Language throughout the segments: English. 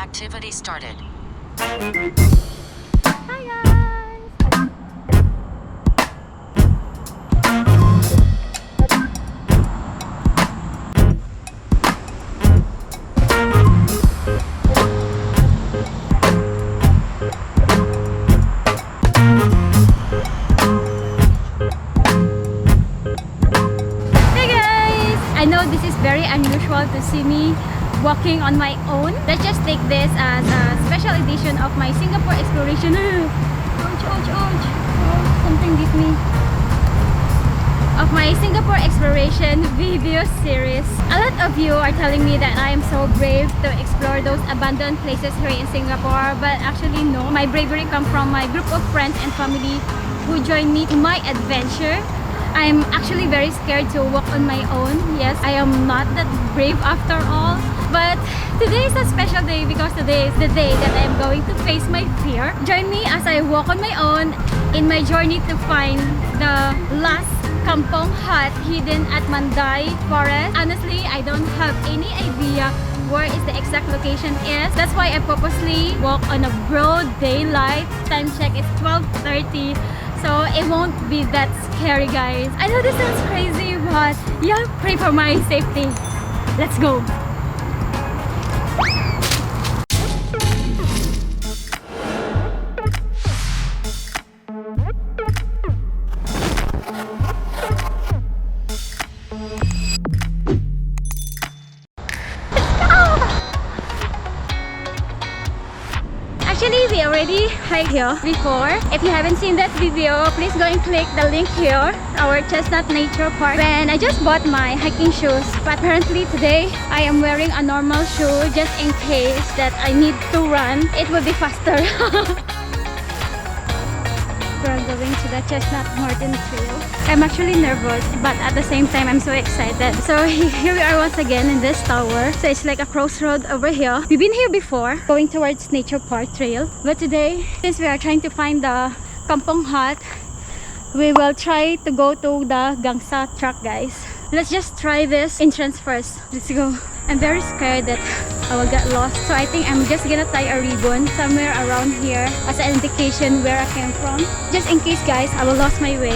Activity started. Hi guys! Hey guys! I know this is very unusual to see me walking on my own. Let's just take this as a special edition of my Singapore exploration. Ouch, ouch, ouch. Oh, something bit me. Of my Singapore exploration video series. A lot of you are telling me that I am so brave to explore those abandoned places here in Singapore, but actually no. My bravery comes from my group of friends and family who join me in my adventure. I'm actually very scared to walk on my own. Yes, I am not that brave after all. But today is a special day because today is the day that I am going to face my fear. Join me as I walk on my own in my journey to find the last Kampung Hut hidden at Mandai Forest. Honestly, I don't have any idea where is the exact location is. That's why I purposely walk on a broad daylight. Time check is 12:30. So it won't be that scary, guys. I know this sounds crazy, but yeah, pray for my safety. Let's go. Actually, we already hiked here before. If you haven't seen that video, please go and click the link here, our Chestnut Nature Park. When I just bought my hiking shoes, but apparently today I am wearing a normal shoe just in case that I need to run. It will be faster. We're going to the Chestnut Mountain Trail. I'm actually nervous, but at the same time I'm so excited. So here we are once again in this tower. So it's like a crossroad over here. We've been here before, going towards Nature Park Trail. But today, since we are trying to find the Kampung Hut, we will try to go to the Gangsa track, guys. Let's just try this entrance first. Let's go. I'm very scared that I will get lost, so I think I'm just gonna tie a ribbon somewhere around here as an indication where I came from. Just in case, guys, I will lose my way.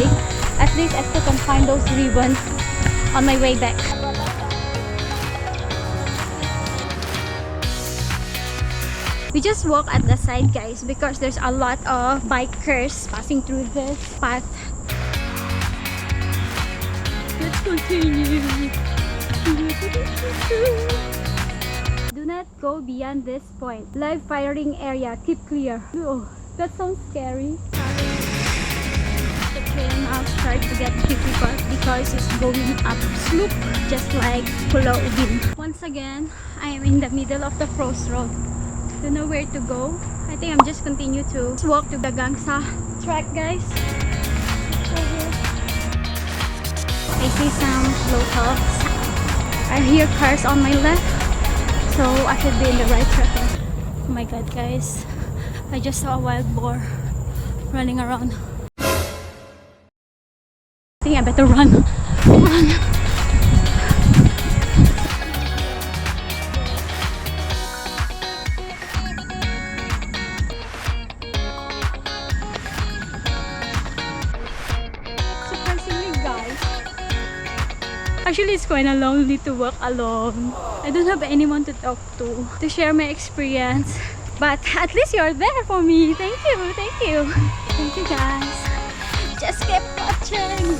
At least I still can find those ribbons on my way back. We just walk at the side, guys, because there's a lot of bikers passing through this path. Let's continue. Do not go beyond this point. Live firing area, keep clear. Oh, that sounds scary. The trail now starts to get difficult because it's going up slope, just like Pulau Ubin. Once again, I am in the middle of the crossroad. Don't know where to go. I think I'm just continue to walk to the Gangsa track, guys. I see some locals. I hear cars on my left, so I should be in the right track. Oh my god, guys, I just saw a wild boar running around. I think I better run. Run. Actually, it's kind of lonely to walk alone. I don't have anyone to talk to share my experience. But at least you're there for me. Thank you, thank you. Thank you, guys. Just keep watching.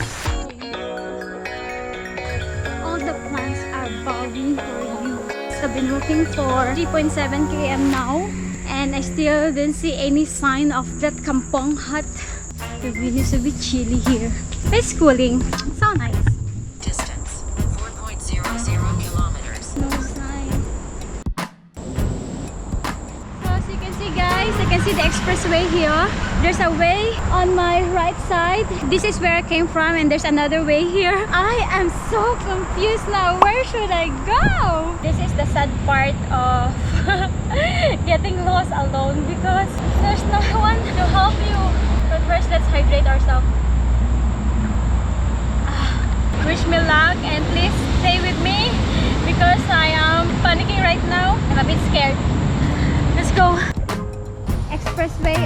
All the plants are bowing for you. So I've been walking for 3.7 km now, and I still didn't see any sign of that Kampung Hut. The wind is a bit chilly here. It's cooling. So nice. No sign. So as you can see, guys, I can see the expressway here. There's a way on my right side. This is where I came from, and there's another way here. I am so confused now. Where should I go? This is the sad part of getting lost alone because there's no one to help you. But first, let's hydrate ourselves. Wish me luck and please stay with me because I am panicking right now. I'm a bit scared.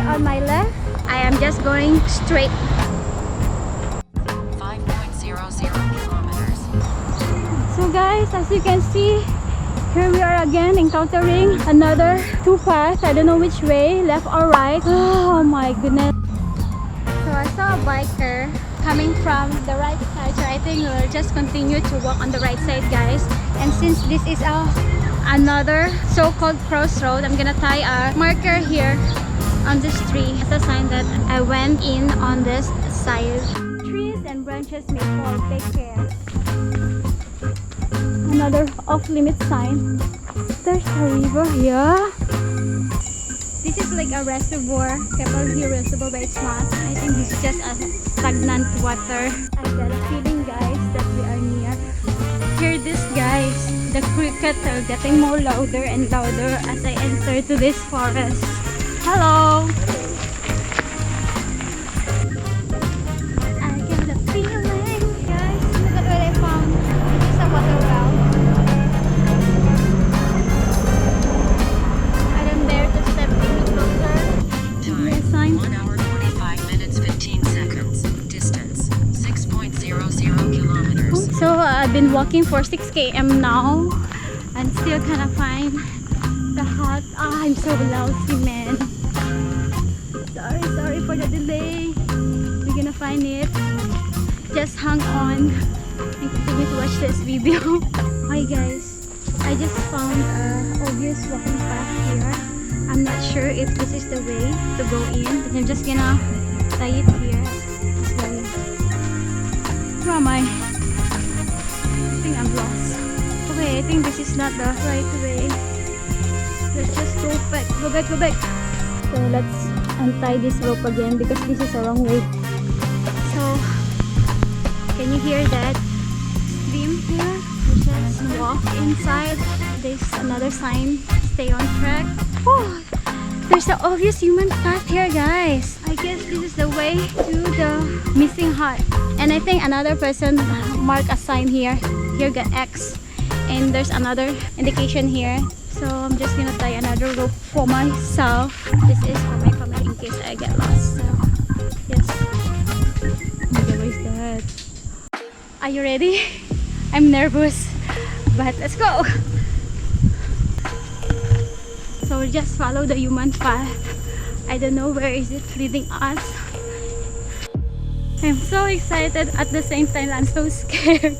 on my left. I am just going straight. 5.00 kilometers. So guys, as you can see, here we are again encountering another two paths. I don't know which way, left or right. Oh my goodness. So I saw a biker coming from the right side, so I think we'll just continue to walk on the right side, guys. And since this is another so-called crossroad, I'm gonna tie a marker here on this tree as a sign that I went in on this side. Trees and branches may fall, take care. Another off-limit sign. There's a river here. This is like a reservoir, Keppel Hill Reservoir, but it's not. I think this is just a stagnant water. I got a feeling, guys, that we are near. Hear this, guys. The crickets are getting more louder and louder as I enter to this forest. Hello! I get the feeling, guys. Look at what I found. It's a water well. I don't dare to step any closer. Time 1 hour 45 minutes 15 seconds. Distance 6.00 kilometers. So I've been walking for 6 km now and still kind of find the hut. I'm so lousy, man. Sorry for the delay. We're gonna find it. Just hang on and continue to watch this video. Hi guys, I just found an obvious walking path here. I'm not sure if this is the way to go in, but I'm just gonna tie it here. This way. Where am I? I think I'm lost. Okay, I think this is not the right way. Let's just go back. Go back. So let's untie this rope again because this is the wrong way. So, can you hear that stream here? We just walk inside. There's another sign, stay on track. Oh, there's an obvious human path here, guys. I guess this is the way to the missing hut. And I think another person marked a sign here. Here got X. And there's another indication here. So I'm just gonna tie another rope for myself. This is for my family in case I get lost. So, yes. Where is that? Are you ready? I'm nervous, but let's go. So we'll just follow the human path. I don't know where is it leading us. I'm so excited at the same time I'm so scared.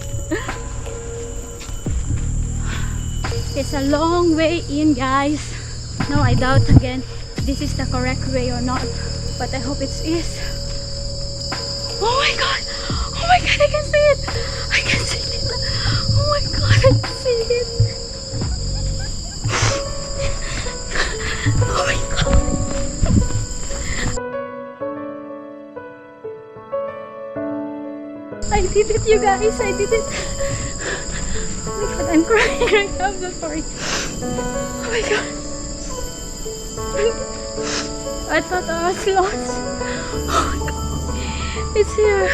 It's a long way in, guys. Now I doubt again this is the correct way or not, but I hope it is. Oh my god! Oh my god, I can see it! I can see it! Oh my god, I can see it! Oh my god! I did it, you guys! I did it! Oh my god, I'm crying right now. I'm so sorry. Oh my god! I thought I was lost. Oh my god! It's here!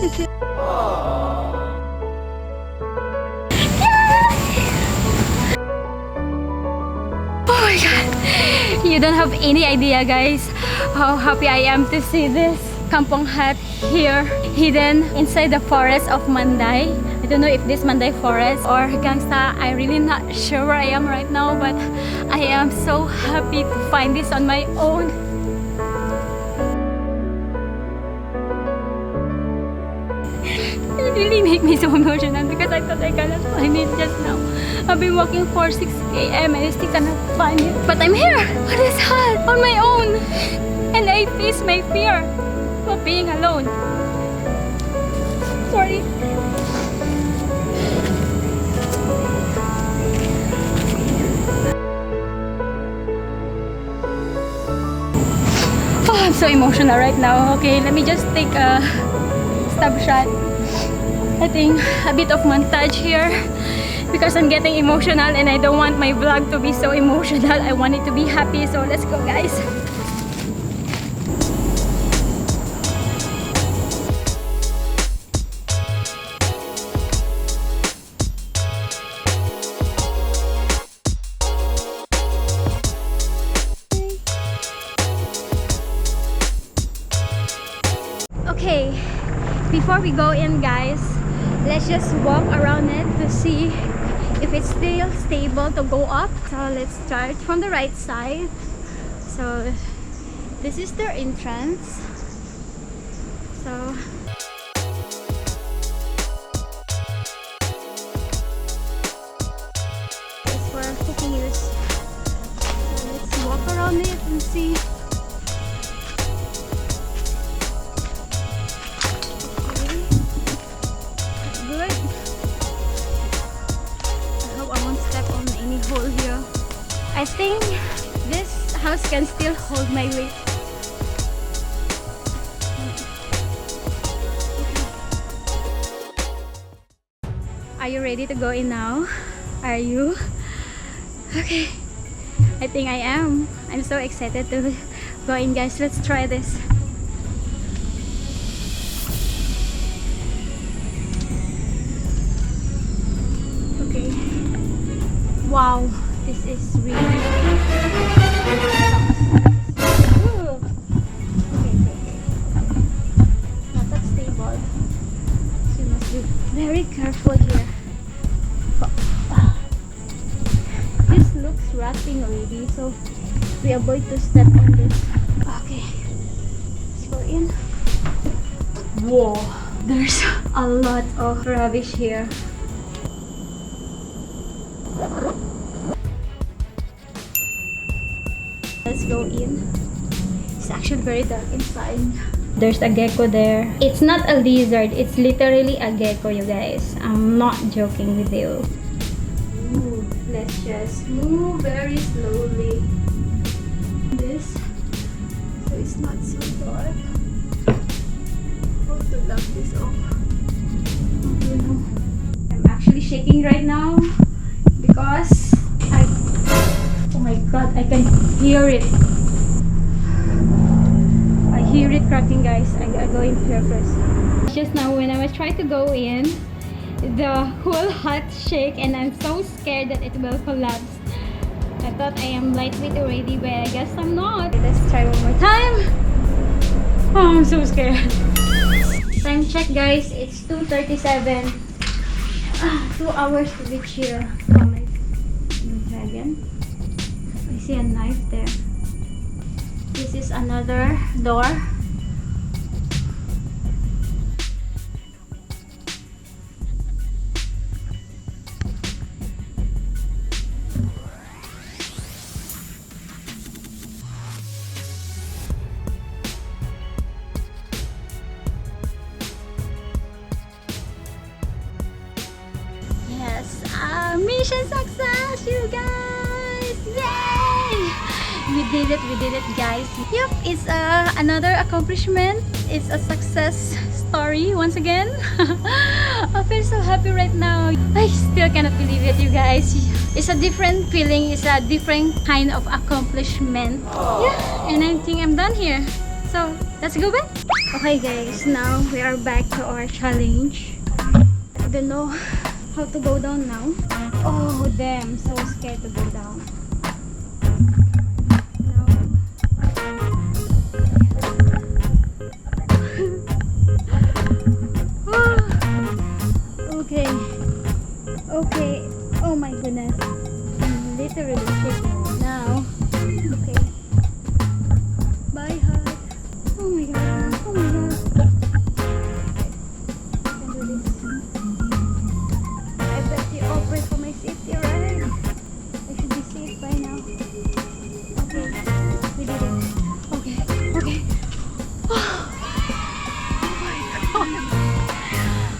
It's here! Oh my god! You don't have any idea, guys, how happy I am to see this Kampung Hut here, hidden inside the forest of Mandai. I don't know if this Mandai Forest or Gangsta. I'm really not sure where I am right now, but I am so happy to find this on my own. It really made me so emotional because I thought I cannot find it just now. I've been walking for 6 km and I still cannot find it. But I'm here on this hut on my own, and I face my fear of being alone. Sorry. Oh, I'm so emotional right now. Okay, let me just take a stab shot. I think a bit of montage here because I'm getting emotional and I don't want my vlog to be so emotional. I want it to be happy, so let's go, guys. before we go in, guys, let's just walk around it to see if it's still stable to go up. So let's start from the right side. So this is their entrance. So that's where cooking is. So let's walk around it and see. Hole here. I think this house can still hold my weight. Are you ready to go in now? Are you? Okay. I think I am. I'm so excited to go in, guys. Let's try this. Wow, this is really Ooh. Okay. Not that stable. So you must be very careful here. This looks rotting already, so we avoid to step on this. Okay, let's go in. Whoa, there's a lot of rubbish here. Let's go in. It's actually very dark inside. There's a gecko there. It's not a lizard, it's literally a gecko, you guys. I'm not joking with you. Ooh, let's just move very slowly. This, so it's not so dark. How to lock this off? You know, I'm actually shaking right now because oh my god, I can hear it. I hear it cracking, guys. I go in here first. Just now when I was trying to go in, the whole hut shake and I'm so scared that it will collapse. I thought I am lightweight already, but I guess I'm not. Let's try one more time. Oh, I'm so scared. Time check, guys. It's 2:37. 2 hours to reach here. Oh my dragon. I see a knife there. This is another door. Yes, mission success, you guys! Yay! We did it, guys. Yep, it's another accomplishment. It's a success story once again. I feel so happy right now. I still cannot believe it, you guys. It's a different feeling. It's a different kind of accomplishment. Yeah, and I think I'm done here. So let's go back. Okay, guys. Now we are back to our challenge. I don't know how to go down now. Oh damn, so scared to go down. Okay, oh my goodness, I'm literally shaking right now. Okay, bye hut. Oh my god, oh my god. I can do this. I bet you offered for my safety, right? I should be safe by now. Okay, we did it. Okay. Oh my god,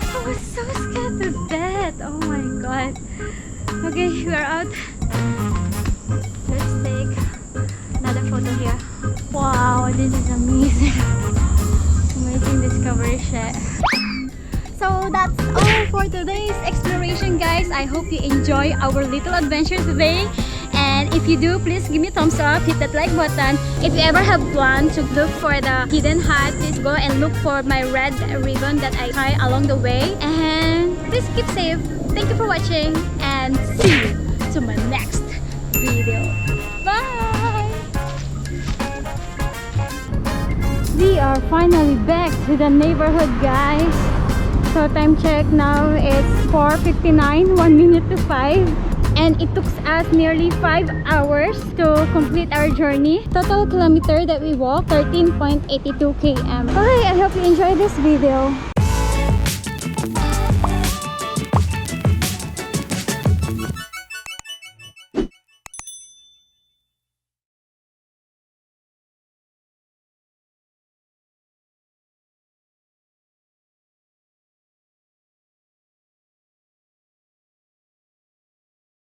I was so scared to death. Oh my god. Okay, we are out. Let's take another photo here. Wow, this is amazing. Amazing discovery shot. So that's all for today's exploration, guys. I hope you enjoy our little adventure today. And if you do, please give me a thumbs up, hit that like button. If you ever have planned to look for the hidden hut, please go and look for my red ribbon that I tie along the way. And please keep safe. Thank you for watching and see you to my next video. Bye! We are finally back to the neighborhood, guys. So time check now, it's 4:59, 1 minute to 5. And it took us nearly 5 hours to complete our journey. Total kilometer that we walked, 13.82 km. Okay, I hope you enjoyed this video.